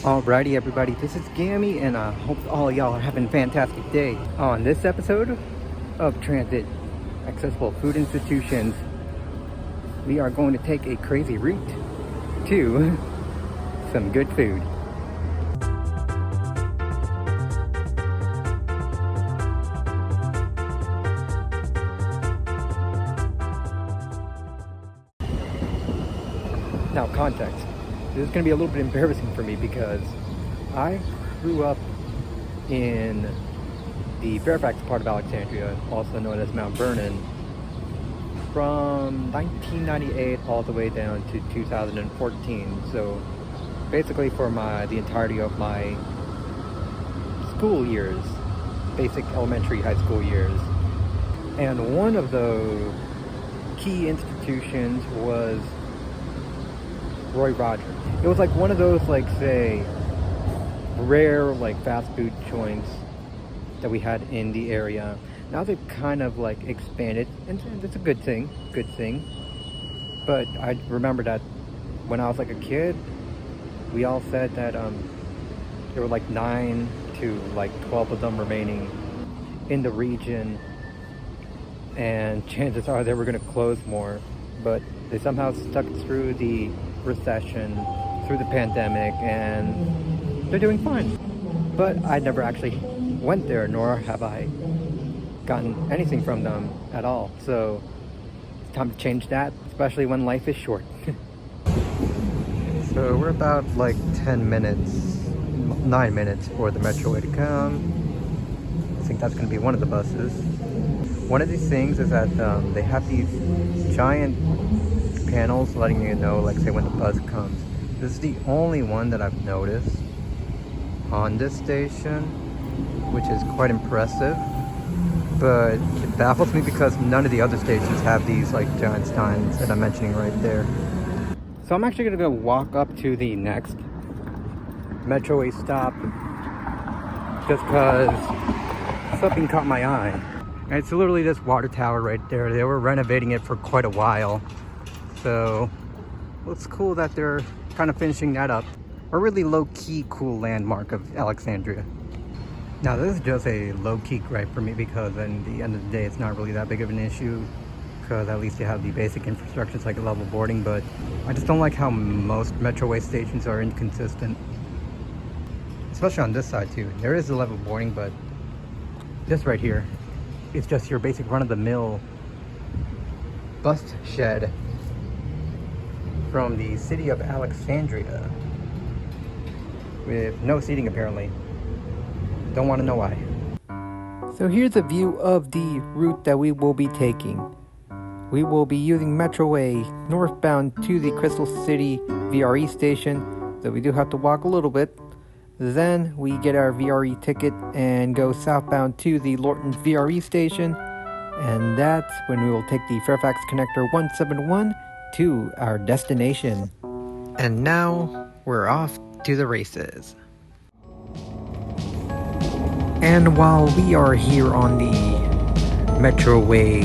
Alrighty everybody, this is Gammy and I hope all y'all are having a fantastic day. On this episode of Transit Accessible Food Institutions, we are going to take a crazy route to some good food. Now context. This is going to be a little bit embarrassing for me because I grew up in the Fairfax part of Alexandria, also known as Mount Vernon, from 1998 all the way down to 2014. So basically for the entirety of my school years, basic elementary, high school years. And one of the key institutions was Roy Rogers. It was like one of those, like, say, rare, like, fast food joints that we had in the area. Now they've kind of, like, expanded, and it's a good thing. But I remember that when I was, like, a kid, we all said that there were, like, 9 to, like, 12 of them remaining in the region, and chances are they were going to close more. But they somehow stuck through the recession, through the pandemic, and they're doing fine. But I never actually went there, nor have I gotten anything from them at all. So it's time to change that, especially when life is short. So we're about like 9 minutes for the Metroway to come. I think that's going to be one of the buses. One of these things is that they have these giant panels letting you know, like, say, when the bus comes. This is the only one that I've noticed on this station, which is quite impressive. But it baffles me because none of the other stations have these, like, giant signs that I'm mentioning right there. So I'm actually gonna go walk up to the next Metroway stop just because something caught my eye. And it's literally this water tower right there. They were renovating it for quite a while. So it's cool that they're kind of finishing that up. A really low-key cool landmark of Alexandria. Now this is just a low-key gripe for me because at the end of the day it's not really that big of an issue, because at least you have the basic infrastructure like level boarding. But I just don't like how most Metroway stations are inconsistent, especially on this side too. There is a level boarding, but this right here, it's just your basic run-of-the-mill bus shed from the city of Alexandria with no seating apparently. Don't want to know why. So here's a view of the route that we will be taking. We will be using Metroway northbound to the Crystal City VRE station, so we do have to walk a little bit. Then we get our VRE ticket and go southbound to the Lorton VRE station, and that's when we will take the Fairfax Connector 171 to our destination. And now we're off to the races. And while we are here on the Metroway,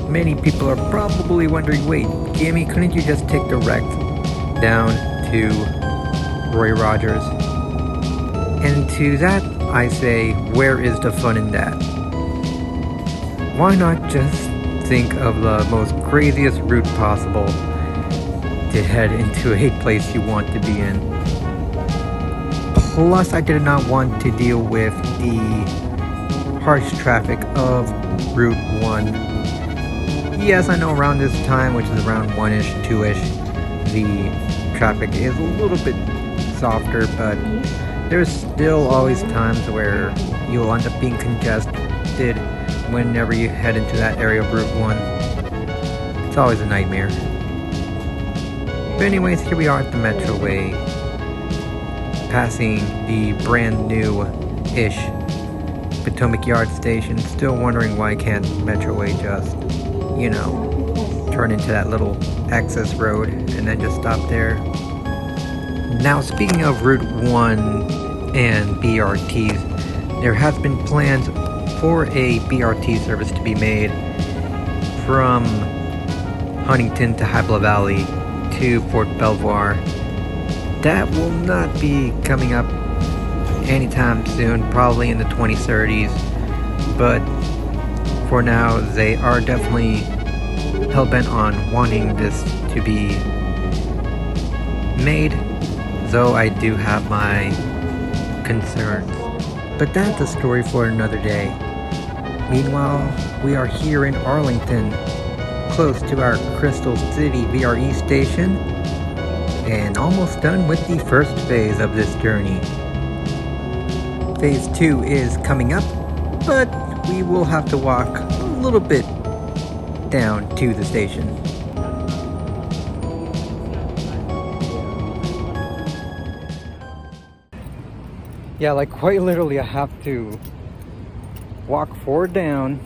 many people are probably wondering, wait, Gammy, couldn't you just take direct down to Roy Rogers? And to that I say, where is the fun in that? Why not just think of the most craziest route possible to head into a place you want to be in? Plus, I did not want to deal with the harsh traffic of Route 1. Yes, I know around this time, which is around 1-ish, 2-ish, the traffic is a little bit softer, but there's still always times where you'll end up being congested whenever you head into that area of Route 1. It's always a nightmare. But anyways, here we are at the Metroway, passing the brand new-ish Potomac Yard station. Still wondering why can't Metroway just, you know, turn into that little access road and then just stop there. Now, speaking of Route 1 and BRTs, there has been plans for a BRT service to be made from Huntington to Hybla Valley to Fort Belvoir. that will not be coming up anytime soon, probably in the 2030s. But for now, they are definitely hell-bent on wanting this to be made, though I do have my concerns. But that's a story for another day. Meanwhile, we are here in Arlington, close to our Crystal City VRE station, and almost done with the first phase of this journey. Phase 2 is coming up, but we will have to walk a little bit down to the station. Yeah, like quite literally I have to walk forward down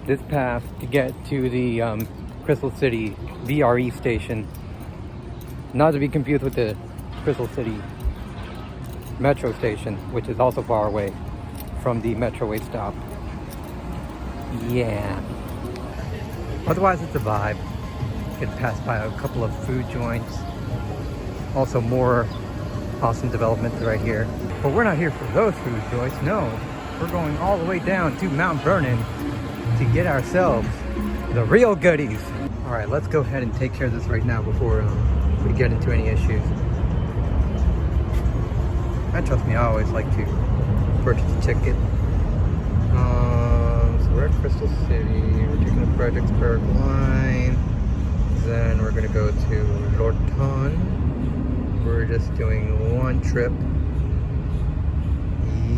this path to get to the Crystal City VRE station. Not to be confused with the Crystal City Metro station, which is also far away from the Metroway stop. Yeah. Otherwise, it's a vibe. You can pass by a couple of food joints. Also more awesome developments right here. But we're not here for those food joints, no. We're going all the way down to Mount Vernon to get ourselves the real goodies. All right, let's go ahead and take care of this right now before we get into any issues. And trust me, I always like to purchase a ticket. So we're at Crystal City. We're taking the Fredericksburg line. Then we're gonna go to Lorton. We're just doing one trip.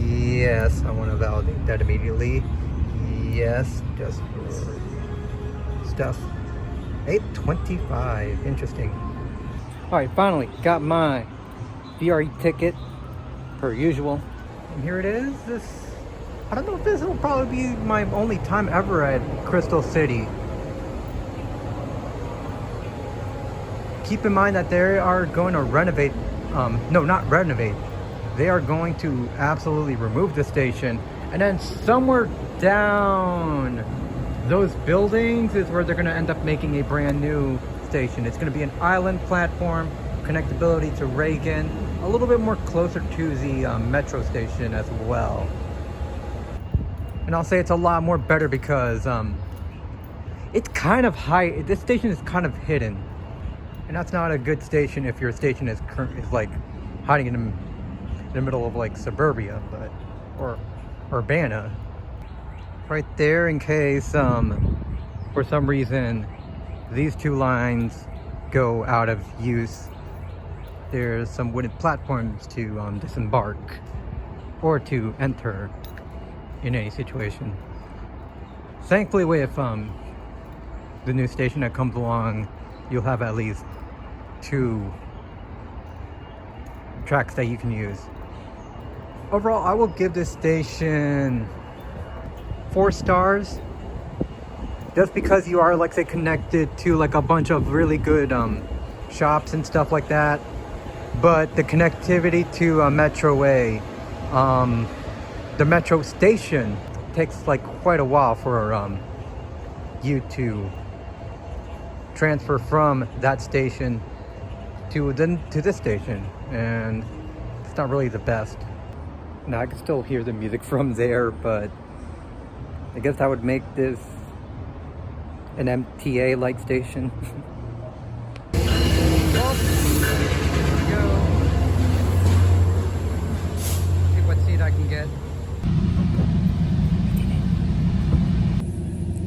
Yes, I want to validate that immediately. Yes, just for stuff. 8:25. Interesting. All right, finally got my VRE ticket per usual, and here it is. I don't know if this will probably be my only time ever at Crystal City. Keep in mind that they are going to renovate. No, not renovate. They are going to absolutely remove the station, and then somewhere down those buildings is where they're going to end up making a brand new station. It's going to be an island platform, connectability to Reagan, a little bit more closer to the metro station as well. And I'll say it's a lot more better because it's kind of high. This station is kind of hidden, and that's not a good station if your station is like hiding in the middle of like suburbia, or Urbana. Right there, in case for some reason these two lines go out of use, there's some wooden platforms to disembark or to enter in any situation. Thankfully, with the new station that comes along, you'll have at least 2 tracks that you can use. Overall, I will give this station 4 stars, just because you are, like, say, connected to like a bunch of really good shops and stuff like that. But the connectivity to Metroway, the metro station, takes like quite a while for you to transfer from that station to this station, and it's not really the best. Now I can still hear the music from there, but I guess that would make this an MTA like station. Well, here we go. See what seat I can get.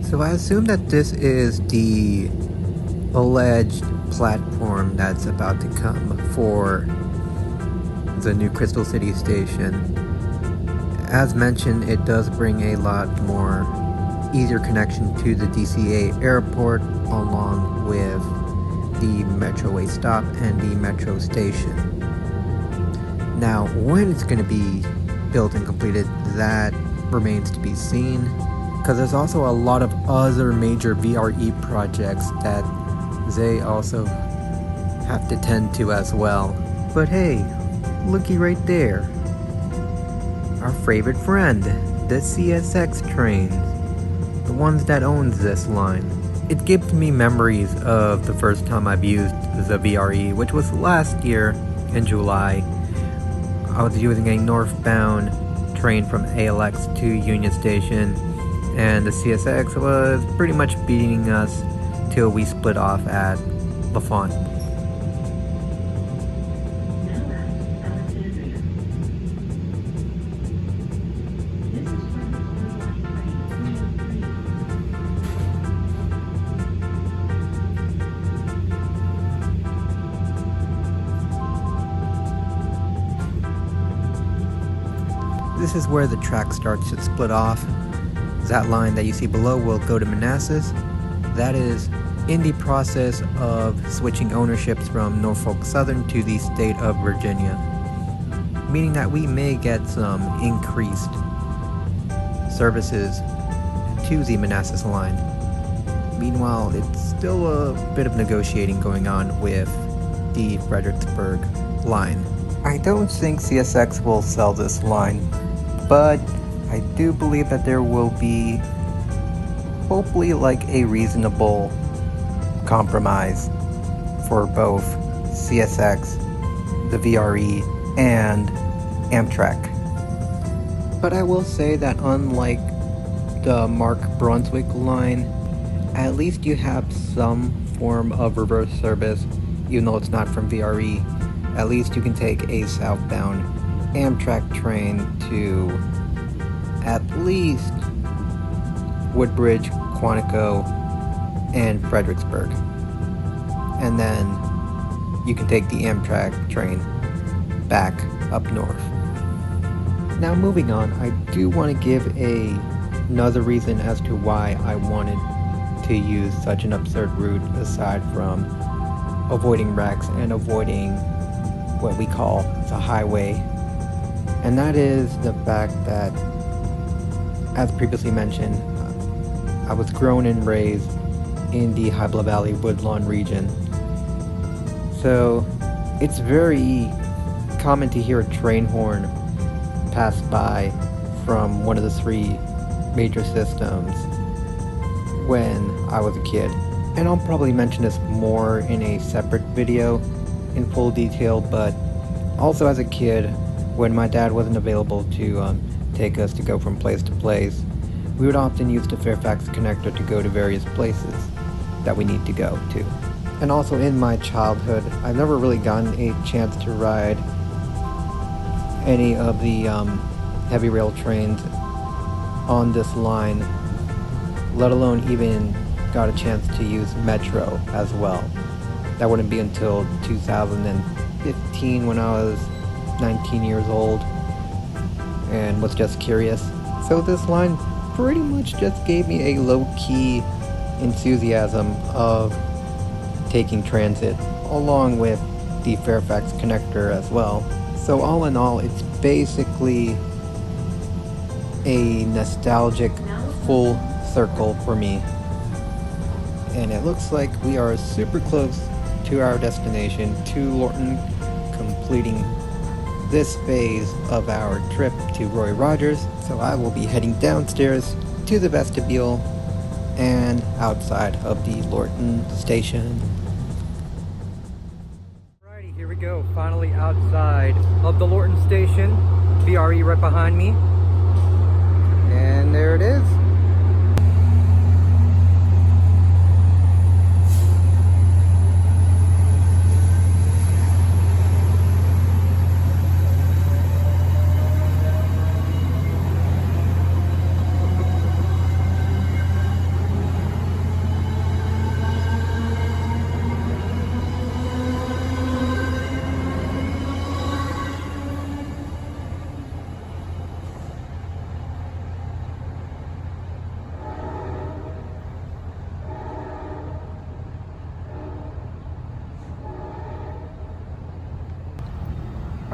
So I assume that this is the alleged platform that's about to come for the new Crystal City station. As mentioned, it does bring a lot more easier connection to the DCA airport, along with the Metroway stop and the metro station. Now, when it's going to be built and completed, that remains to be seen, because there's also a lot of other major VRE projects that they also have to tend to as well. But hey, looky right there. Our favorite friend, the CSX trains, the ones that owns this line. It gives me memories of the first time I've used the VRE, which was last year in July. I was using a northbound train from ALX to Union Station, and the CSX was pretty much beating us till we split off at Lafont. This is where the track starts to split off. That line that you see below will go to Manassas. That is in the process of switching ownerships from Norfolk Southern to the state of Virginia, meaning that we may get some increased services to the Manassas line. Meanwhile, it's still a bit of negotiating going on with the Fredericksburg line. I don't think CSX will sell this line, but I do believe that there will be hopefully like a reasonable compromise for both CSX, the VRE, and Amtrak. But I will say that unlike the Mark Brunswick line, at least you have some form of reverse service, even though it's not from VRE. At least you can take a southbound Amtrak train to at least Woodbridge, Quantico, and Fredericksburg. And then you can take the Amtrak train back up north. Now moving on, I do want to give another reason as to why I wanted to use such an absurd route aside from avoiding wrecks and avoiding what we call the highway. And that is the fact that, as previously mentioned, I was grown and raised in the Hybla Valley Woodlawn region. So it's very common to hear a train horn pass by from one of the three major systems when I was a kid. And I'll probably mention this more in a separate video in full detail, but also as a kid, when my dad wasn't available to take us to go from place to place, we would often use the Fairfax connector to go to various places that we need to go to. And also in my childhood, I've never really gotten a chance to ride any of the heavy rail trains on this line, let alone even got a chance to use Metro as well. That wouldn't be until 2015 when I was 19 years old and was just curious. So this line pretty much just gave me a low-key enthusiasm of taking transit, along with the Fairfax connector as well. So all in all, it's basically a nostalgic full circle for me. And it looks like we are super close to our destination, to Lorton, completing this phase of our trip to Roy Rogers. So I will be heading downstairs to the vestibule and outside of the Lorton station. Alrighty, here we go, finally outside of the Lorton station. VRE right behind me. And there it is.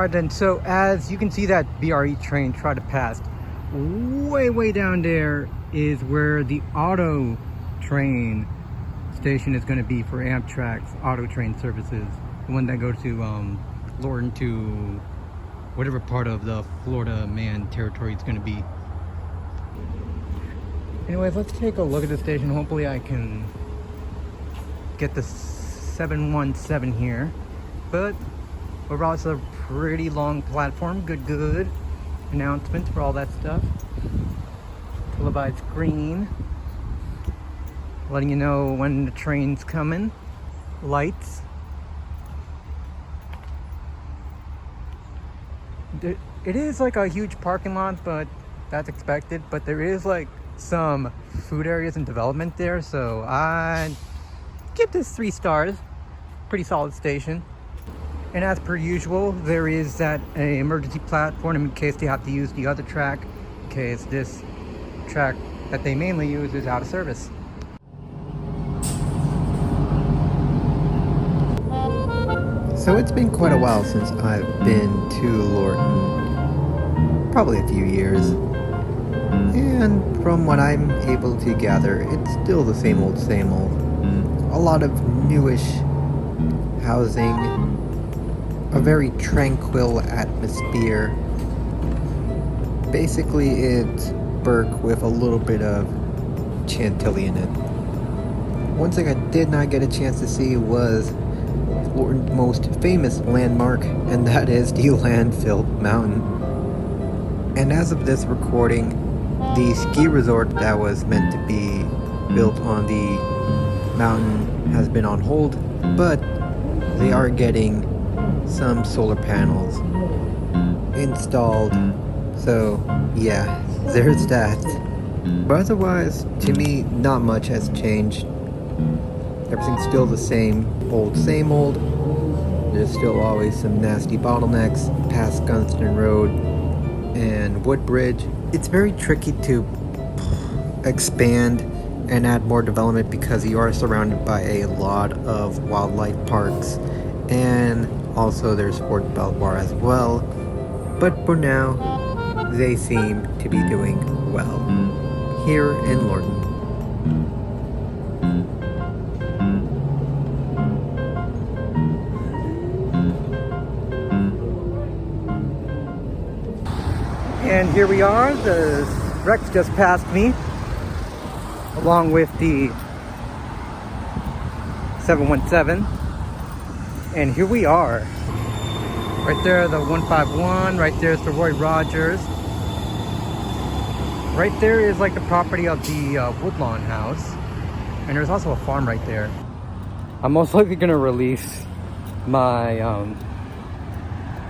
Alright then, so as you can see, that VRE train tried to pass. Way down there is where the auto train station is going to be for Amtrak's auto train services. The one that goes to Lorton to whatever part of the Florida Man territory it's going to be. Anyways, let's take a look at the station. Hopefully I can get the 717 here. But Overall, it's a pretty long platform. Good announcements for all that stuff. Televised screen, letting you know when the train's coming. Lights. It is like a huge parking lot, but that's expected. But there is like some food areas and development there, so I give this 3 stars. Pretty solid station. And as per usual, there is that emergency platform in case they have to use the other track, in case this track that they mainly use is out of service. So it's been quite a while since I've been to Lorton, probably a few years, and from what I'm able to gather, it's still the same old, a lot of newish housing, a very tranquil atmosphere. Basically it's Burke with a little bit of Chantilly in it. One thing I did not get a chance to see was Lorton's most famous landmark, and that is the landfill mountain. And as of this recording, the ski resort that was meant to be built on the mountain has been on hold, but they are getting some solar panels installed, so yeah, there's that. But otherwise, to me, not much has changed. Everything's still the same old. There's still always some nasty bottlenecks past Gunston Road and Woodbridge. It's very tricky to expand and add more development because you are surrounded by a lot of wildlife parks, and also there's Fort Belvoir as well. But for now, they seem to be doing well here in Lorton. And here we are. The Rex just passed me, along with the 717. And here we are. Right there, the 151. Right there's the Roy Rogers. Right there is like the property of the Woodlawn House. And there's also a farm right there. I'm most likely going to release my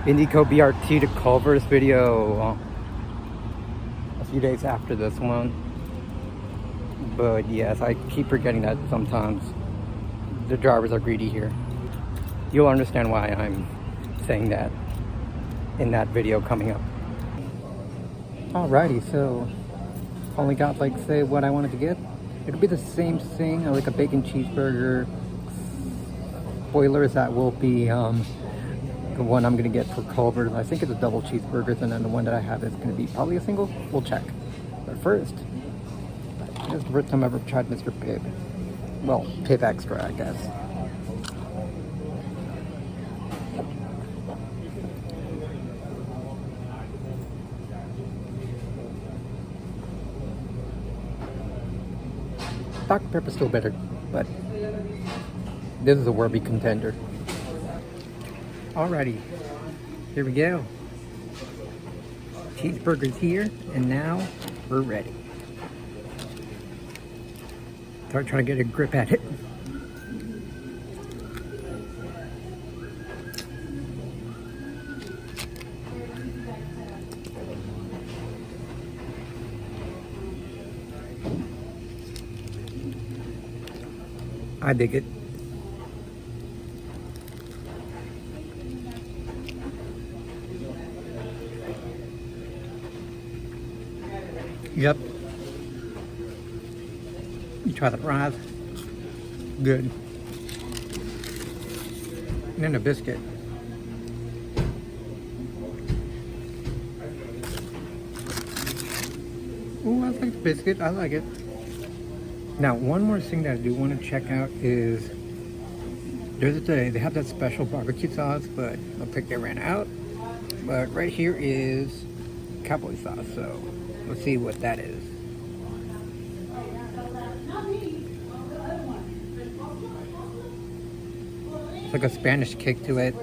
Indico BRT to Culver's video a few days after this one. But yes, I keep forgetting that sometimes the drivers are greedy here. You'll understand why I'm saying that in that video coming up. Alrighty, so only got like say what I wanted to get. It'll be the same thing, like a bacon cheeseburger. Spoilers, that will be the one I'm gonna get for Culver's. I think it's a double cheeseburgers, and then the one that I have is gonna be probably a single. We'll check. But first, it's the first time I've ever tried Mr. Pibb. Well, Pibb Extra, I guess. Dr. Pepper's still better, but this is a worthy contender. Alrighty, here we go. Cheeseburger's here, and now we're ready. Start trying to get a grip at it. I dig it. Yep. You try the fries. Good. And then the biscuit. Oh, I like the biscuit. I like it. Now, one more thing that I do want to check out is they have that special barbecue sauce, but looks like they ran out. But right here is cowboy sauce, so let's see what that is. It's like a Spanish kick to it.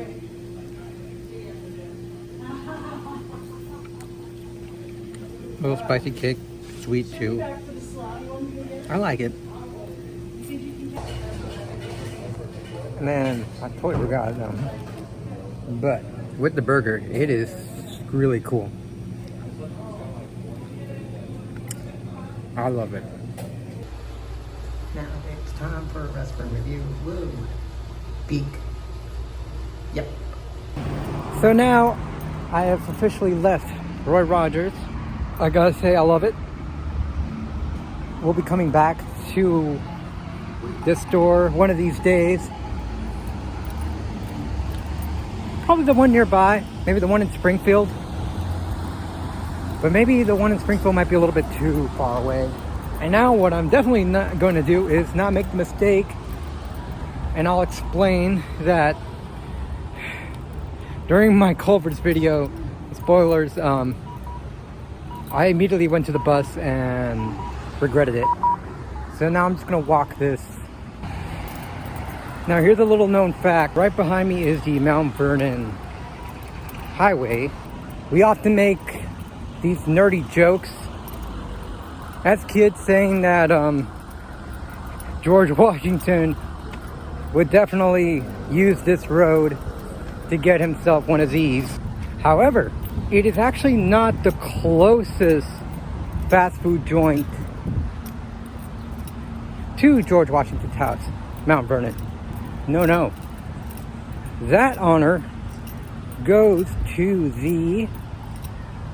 little spicy kick, sweet too. I like it. And then I totally forgot, but with the burger, it is really cool. I love it. Now it's time for a restaurant review. Woo! Peak. Yep. So now I have officially left Roy Rogers. I gotta say, I love it. We'll be coming back to this store one of these days. Probably the one nearby, maybe the one in Springfield. But maybe the one in Springfield might be a little bit too far away. And now what I'm definitely not going to do is not make the mistake. And I'll explain that during my Culver's video, spoilers, I immediately went to the bus and regretted it. So now I'm just going to walk this. Now here's a little known fact. Right behind me is the Mount Vernon Highway. We often make these nerdy jokes as kids saying that George Washington would definitely use this road to get himself one of these. However, it is actually not the closest fast food joint to George Washington's house, Mount Vernon. No. That honor goes to the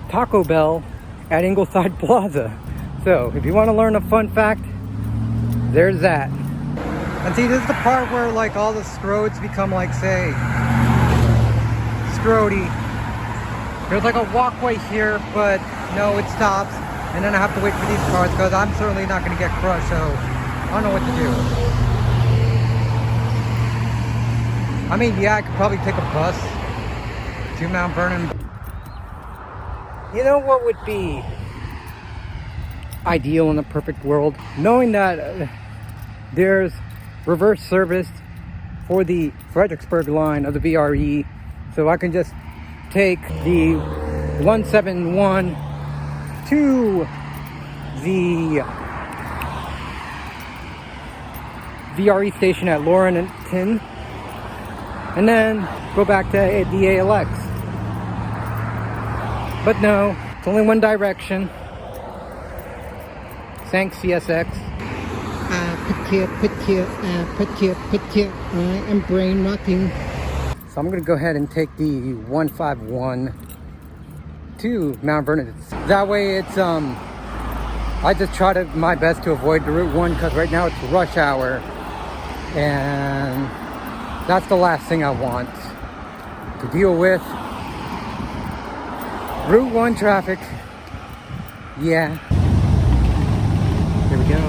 Taco Bell at Ingleside Plaza. So, if you want to learn a fun fact, there's that. And see, this is the part where like all the Scrodes become like, say, Scrody. There's like a walkway here, but no, it stops. And then I have to wait for these cars because I'm certainly not going to get crushed, so I don't know what to do. I mean, yeah, I could probably take a bus to Mount Vernon. You know what would be ideal in a perfect world? Knowing that there's reverse service for the Fredericksburg line of the VRE, so I can just take the 171 to the VRE station at Laurenton, and then go back to the ALX. But no, it's only one direction. Thanks, CSX. I am brain rotting. So I'm gonna go ahead and take the 151 to Mount Vernon. That way it's, I just try to my best to avoid the Route 1 because right now it's rush hour. And that's the last thing I want to deal with. Route 1 traffic. Yeah. Here we go.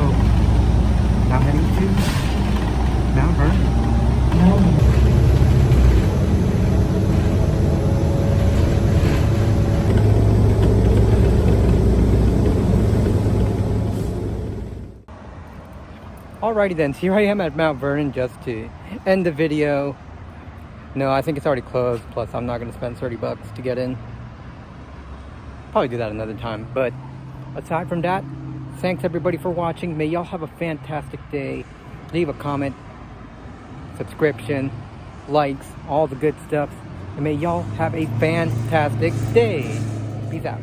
Now heading to Mount Vernon. Alrighty then, so here I am at Mount Vernon just to end the video. No, I think it's already closed, plus I'm not going to spend $30 to get in. Probably do that another time, but aside from that, thanks everybody for watching. May y'all have a fantastic day. Leave a comment, subscription, likes, all the good stuff. And may y'all have a fantastic day. Peace out.